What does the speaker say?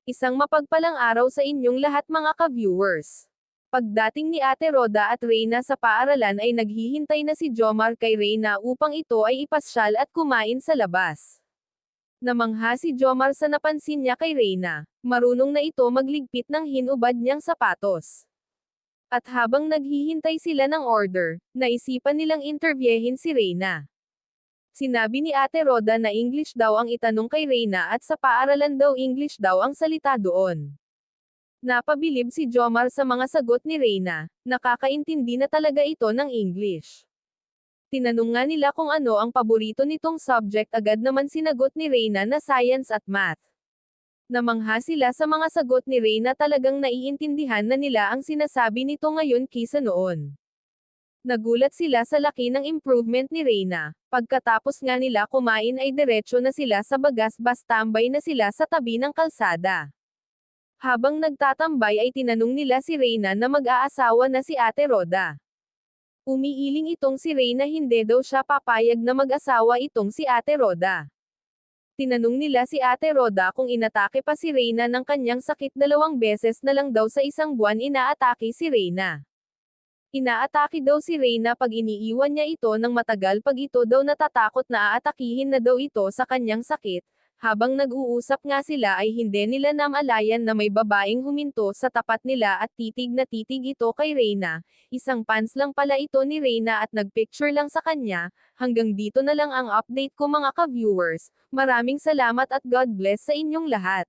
Isang mapagpalang araw sa inyong lahat mga ka-viewers. Pagdating ni Ate Roda at Reyna sa paaralan ay naghihintay na si Jomar kay Reyna upang ito ay ipasyal at kumain sa labas. Namangha si Jomar sa napansin niya kay Reyna. Marunong na ito magligpit ng hinubad niyang sapatos. At habang naghihintay sila ng order, naisipan nilang interviehin si Reyna. Sinabi ni Ate Roda na English daw ang itanong kay Reyna at sa paaralan daw English daw ang salita doon. Napabilib si Jomar sa mga sagot ni Reyna, nakakaintindi na talaga ito ng English. Tinanong nga nila kung ano ang paborito nitong subject, agad naman sinagot ni Reyna na science at math. Namangha sila sa mga sagot ni Reyna, talagang naiintindihan na nila ang sinasabi nito ngayon kaysa noon. Nagulat sila sa laki ng improvement ni Reyna. Pagkatapos nga nila kumain ay diretso na sila sa bagas-bas, tambay na sila sa tabi ng kalsada. Habang nagtatambay ay tinanong nila si Reyna na mag-aasawa na si Ate Roda. Umiiling itong si Reyna, hindi daw siya papayag na mag-asawa itong si Ate Roda. Tinanong nila si Ate Roda kung inatake pa si Reyna ng kanyang sakit, 2 beses na lang daw sa isang buwan inaatake si Reyna. Inaatake daw si Reyna pag iniiwan niya ito ng matagal, pag ito daw natatakot na aatakihin na daw ito sa kanyang sakit. Habang nag-uusap nga sila ay hindi nila namalayan na may babaeng huminto sa tapat nila at titig na titig ito kay Reyna. Isang pants lang pala ito ni Reyna at nagpicture lang sa kanya. Hanggang dito na lang ang update ko mga ka-viewers. Maraming salamat at God bless sa inyong lahat.